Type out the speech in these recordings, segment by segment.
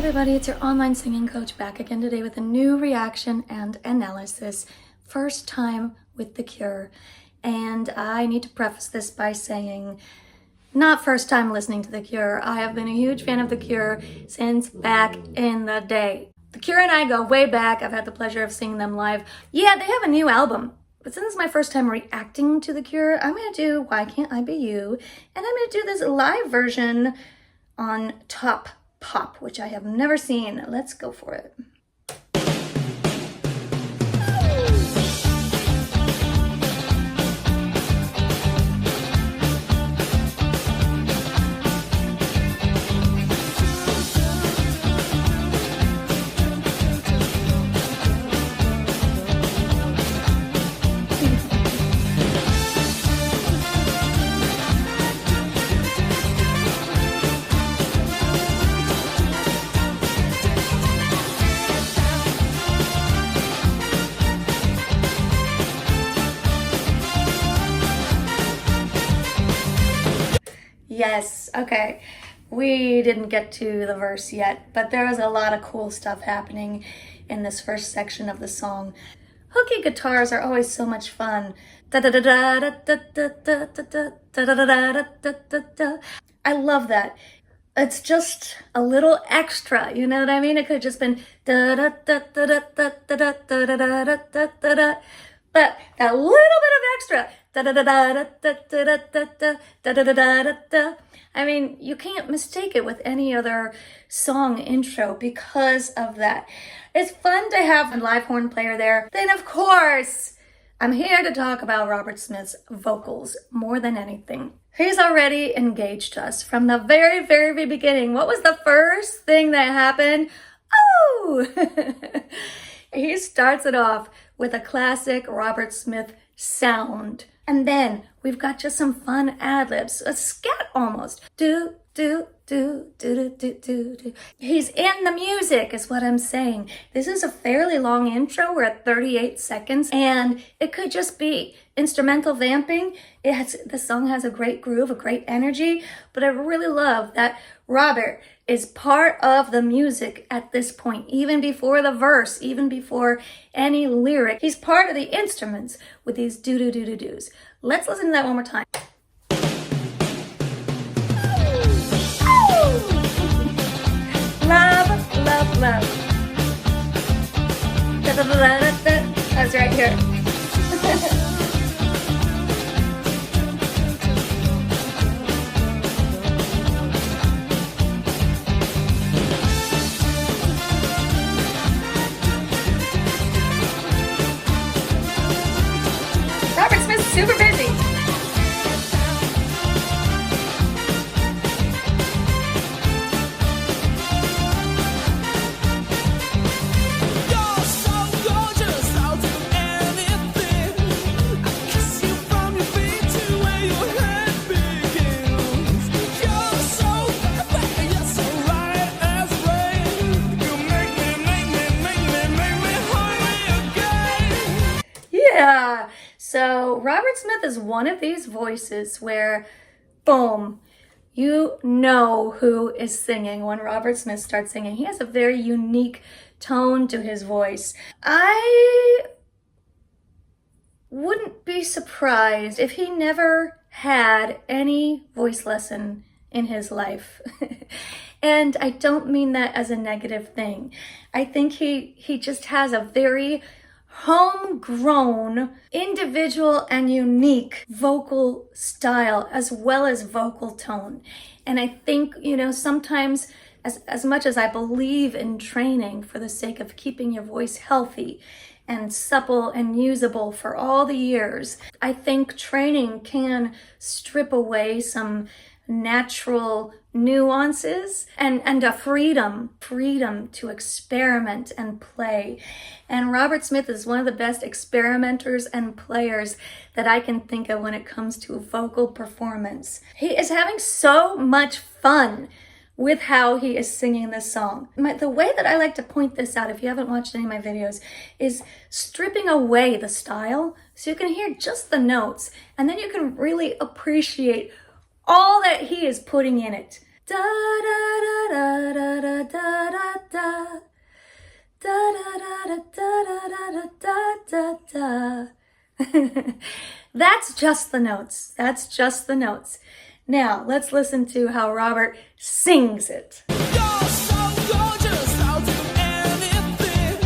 everybody, it's your online singing coach back again today with a new reaction and analysis. First time with The Cure. And I need to preface this by saying, not first time listening to The Cure. I have been a huge fan of The Cure since back in the day. The Cure and I go way back. I've had the pleasure of seeing them live. Yeah, they have a new album. But since it's my first time reacting to The Cure, I'm going to do Why Can't I Be You? And I'm going to do this live version on TopPop, which I have never seen. Let's go for it. Yes, okay. We didn't get to the verse yet, but there was a lot of cool stuff happening in this first section of the song. Hooky guitars are always so much fun. I love that. It's just a little extra, you know what I mean? It could have just been but that little bit of extra. I mean, you can't mistake it with any other song intro because of that. It's fun to have a live horn player there. Then, of course, I'm here to talk about Robert Smith's vocals more than anything. He's already engaged us from the very, very beginning. What was the first thing that happened? Oh! He starts it off with a classic Robert Smith sound. And then we've got just some fun ad-libs, a scat almost. Do, do, do, do, do, do, do. He's in the music is what I'm saying. This is a fairly long intro. We're at 38 seconds and it could just be instrumental vamping. The song has a great groove, a great energy, but I really love that Robert is part of the music at this point, even before the verse, even before any lyric. He's part of the instruments with these do-do-do-do-do's. Let's listen to that one more time. Love, love, love. Da-da-da-da-da. That's right here. Robert Smith's super busy. Yeah, so Robert Smith is one of these voices where, boom, you know who is singing when Robert Smith starts singing. He has a very unique tone to his voice. I wouldn't be surprised if he never had any voice lesson in his life. And I don't mean that as a negative thing. I think he just has a very homegrown, individual and unique vocal style as well as vocal tone. And I think, you know, sometimes as much as I believe in training for the sake of keeping your voice healthy and supple and usable for all the years, I think training can strip away some natural nuances and a freedom to experiment and play. And Robert Smith is one of the best experimenters and players that I can think of when it comes to vocal performance. He is having so much fun with how he is singing this song. The way that I like to point this out, if you haven't watched any of my videos, is stripping away the style so you can hear just the notes and then you can really appreciate all that he is putting in it. Da da da da da da da da. Da da da da da da da da da da. That's just the notes. That's just the notes. Now, let's listen to how Robert sings it. You're so gorgeous, I'll do anything.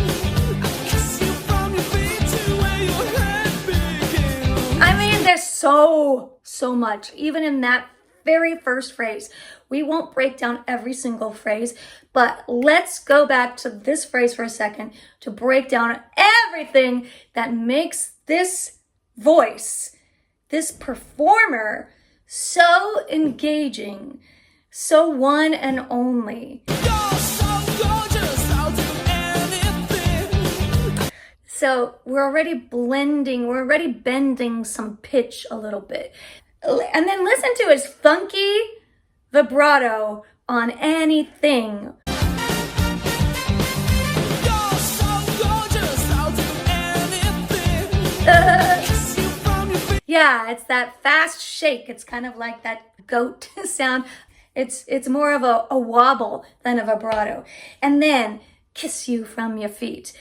I kiss you from your feet to where your head begins. I mean, there's so much, even in that very first phrase. We won't break down every single phrase, but let's go back to this phrase for a second to break down everything that makes this voice, this performer, so engaging, so one and only. You're so gorgeous, I'll do anything. So we're already blending, we're already bending some pitch a little bit. And then listen to his funky vibrato on anything. You're so gorgeous, I'll do anything. Kiss you from your feet. Yeah, it's that fast shake. It's kind of like that goat sound. It's more of a wobble than a vibrato. And then kiss you from your feet.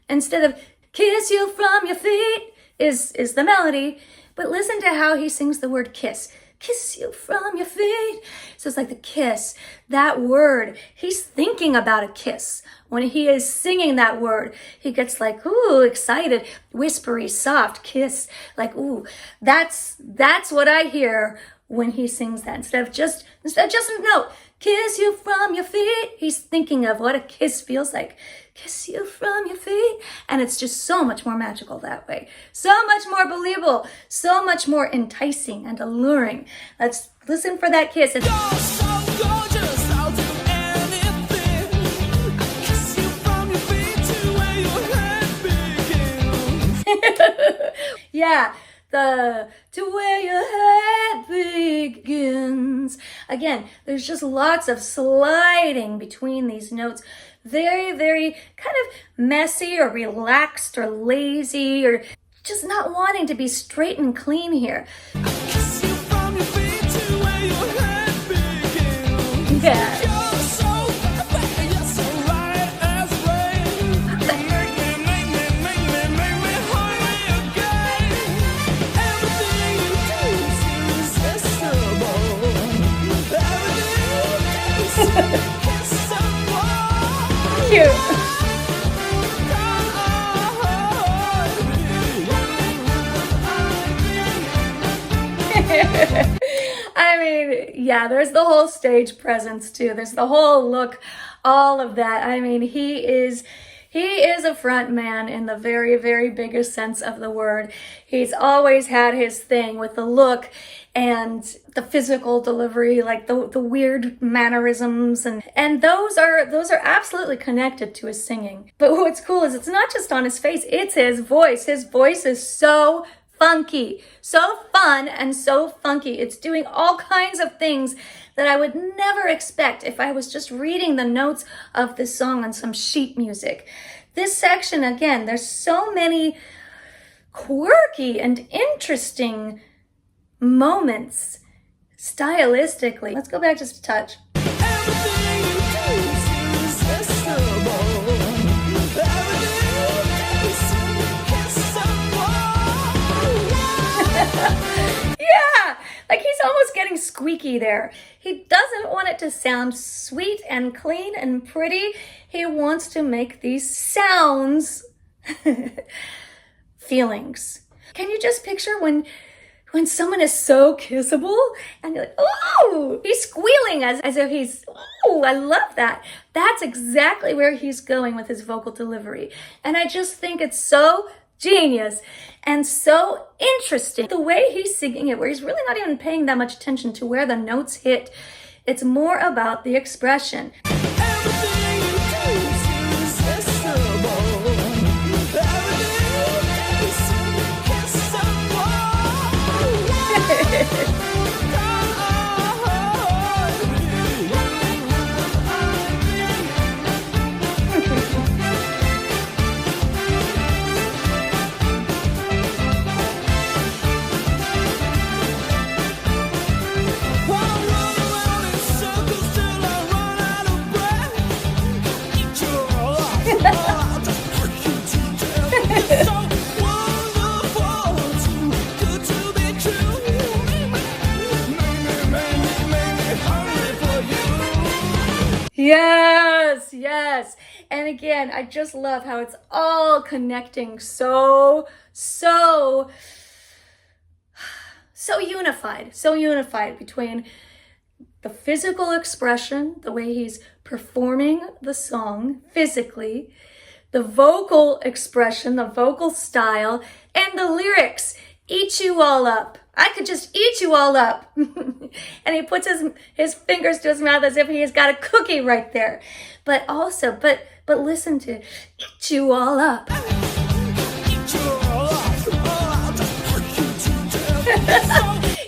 Instead of kiss you from your feet is the melody. But listen to how he sings the word kiss. Kiss you from your feet. So it's like the kiss, that word. He's thinking about a kiss. When he is singing that word, he gets like, ooh, excited, whispery, soft kiss. Like, ooh, that's what I hear when he sings that. Instead of just a note, kiss you from your feet. He's thinking of what a kiss feels like. Kiss you from your feet. And it's just so much more magical that way. So much more believable. So much more enticing and alluring. Let's listen for that kiss. You're so gorgeous, I'll do anything. I kiss you from your feet to where your head begins. Yeah, to where your head begins. Again, there's just lots of sliding between these notes. Very, very kind of messy or relaxed or lazy or just not wanting to be straight and clean here. Kiss you from your feet to where your head begins. Yeah. You're so perfect, you're so right as rain. You make me hungry again. Everything you do is irresistible. Everything you do is irresistible. Cute. I mean, yeah, there's the whole stage presence too. There's the whole look, all of that. I mean, he is a front man in the very, very biggest sense of the word. He's always had his thing with the look and the physical delivery, like the weird mannerisms, and those are absolutely connected to his singing. But what's cool is it's not just on his face, it's his voice. His voice is so funky, so fun and so funky. It's doing all kinds of things that I would never expect if I was just reading the notes of this song on some sheet music. This section, again, there's so many quirky and interesting moments stylistically. Let's go back just a touch. Everything you do is irresistible. Everything you do is irresistible. Yeah, like he's almost getting squeaky there. He doesn't want it to sound sweet and clean and pretty. He wants to make these sounds feelings. Can you just picture when someone is so kissable and you're like, oh, he's squealing as if he's, oh, I love that. That's exactly where he's going with his vocal delivery. And I just think it's so genius and so interesting. The way he's singing it, where he's really not even paying that much attention to where the notes hit. It's more about the expression. Everything you do is irresistible. Everything you do is irresistible. I'll run around in circles till I run out of breath. Yes, yes. And again, I just love how it's all connecting so unified between the physical expression, the way he's performing the song physically, the vocal expression, the vocal style, and the lyrics. Eat you all up. I could just eat you all up. And he puts his fingers to his mouth as if he's got a cookie right there. But also, but listen to eat you all up.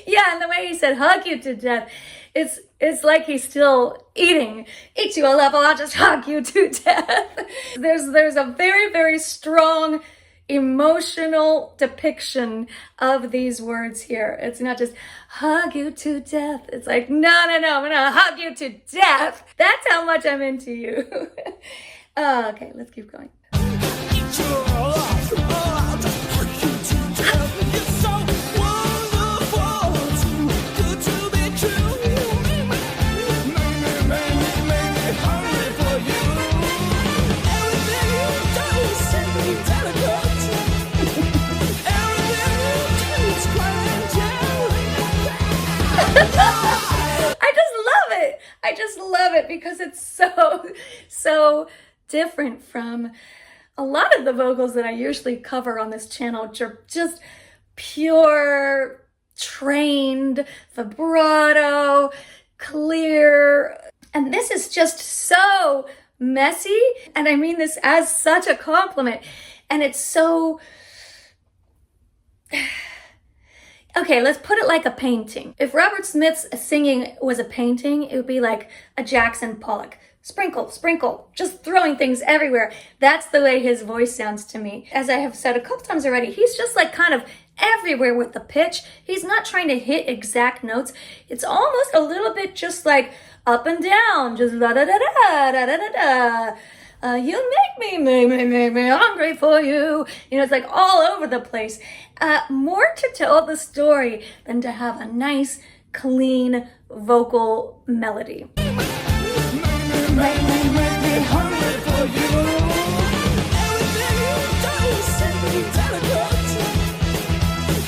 Yeah, and the way he said hug you to death, it's like he's still eating. Eat you all up, I'll just hug you to death. There's a very, very strong emotional depiction of these words here. It's not just hug you to death. It's like, no, I'm gonna hug you to death. That's how much I'm into you. Okay, let's keep going. I just love it because it's so different from a lot of the vocals that I usually cover on this channel, which are just pure, trained, vibrato, clear. And this is just so messy. And I mean this as such a compliment. And it's so... Okay, let's put it like a painting. If Robert Smith's singing was a painting, it would be like a Jackson Pollock. Sprinkle, sprinkle, just throwing things everywhere. That's the way his voice sounds to me. As I have said a couple times already, he's just like kind of everywhere with the pitch. He's not trying to hit exact notes. It's almost a little bit just like up and down, just la da da da da da da da. You make me hungry for you. You know, it's like all over the place. More to tell the story than to have a nice, clean vocal melody. Make me hungry for you. Everything you do is simply delicate.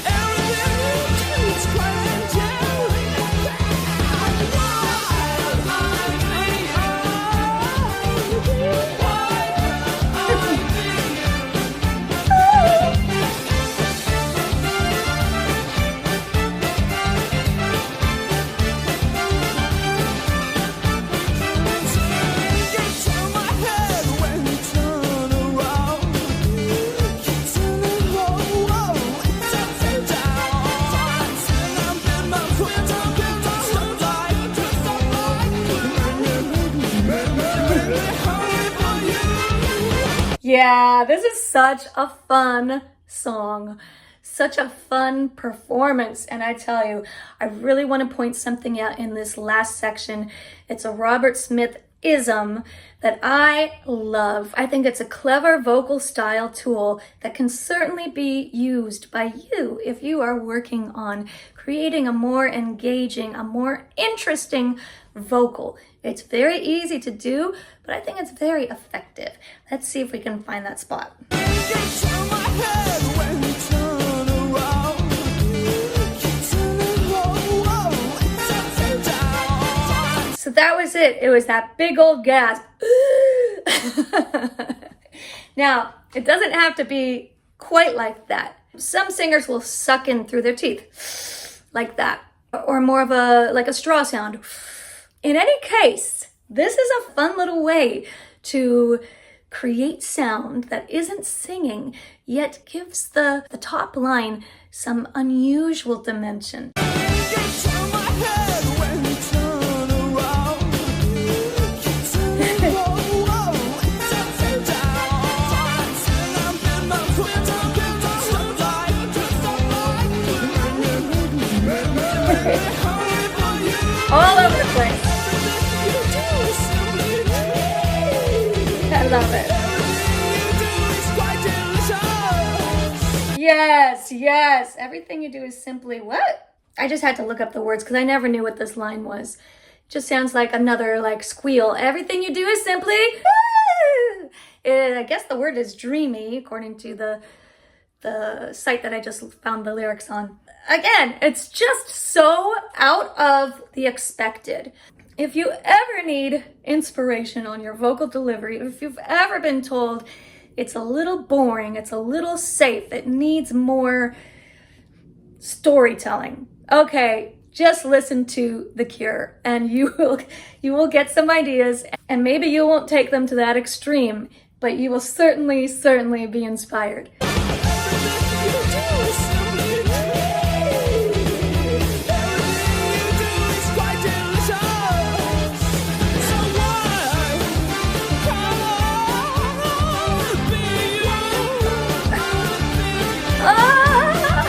Everything you do is quite angelic. Yeah, this is such a fun song, such a fun performance. And I tell you, I really want to point something out in this last section. It's a Robert Smith ism that I love. I think it's a clever vocal style tool that can certainly be used by you if you are working on creating a more engaging, a more interesting vocal. It's very easy to do, but I think it's very effective. Let's see if we can find that spot. So that was it. It was that big old gasp. Now, it doesn't have to be quite like that. Some singers will suck in through their teeth like that, or more of like a straw sound. In any case, this is a fun little way to create sound that isn't singing, yet gives the top line some unusual dimension. All over the place. I love it. Yes. Everything you do is simply what? I just had to look up the words because I never knew what this line was. just sounds like another like squeal. Everything you do is simply, I guess the word is dreamy, according to the site that I just found the lyrics on. Again, it's just so out of the expected. If you ever need inspiration on your vocal delivery, if you've ever been told it's a little boring, it's a little safe, it needs more storytelling, okay, just listen to The Cure and you will get some ideas, and maybe you won't take them to that extreme, but you will certainly be inspired.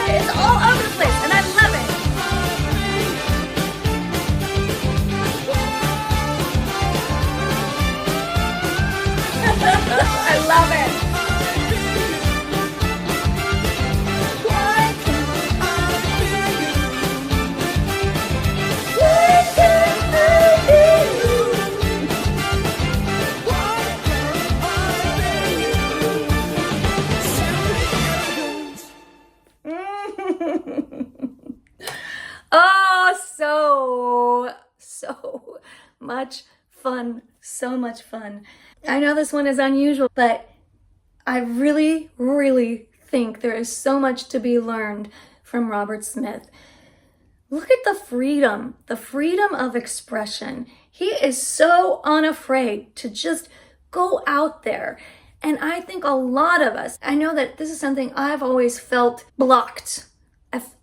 It's all over the place, and I love it. I love it. Oh, so much fun. So much fun. I know this one is unusual, but I really think there is so much to be learned from Robert Smith. Look at the freedom of expression. He is so unafraid to just go out there. And I think a lot of us, I know that this is something I've always felt blocked.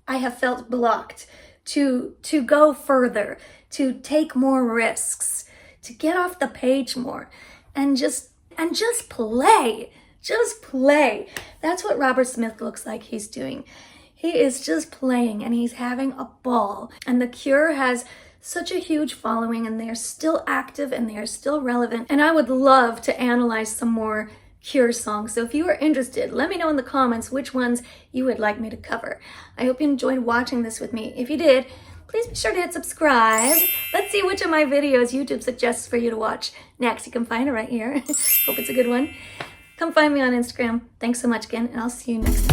I have felt blocked to go further, to take more risks, to get off the page more, and just play. Just play. That's what Robert Smith looks like he's doing. He is just playing and he's having a ball. And The Cure has such a huge following, and they are still active and they are still relevant. And I would love to analyze some more Cure songs. So if you are interested, let me know in the comments which ones you would like me to cover. I hope you enjoyed watching this with me. If you did, please be sure to hit subscribe. Let's see which of my videos YouTube suggests for you to watch next. You can find it right here. Hope it's a good one. Come find me on Instagram. Thanks so much again, and I'll see you next time.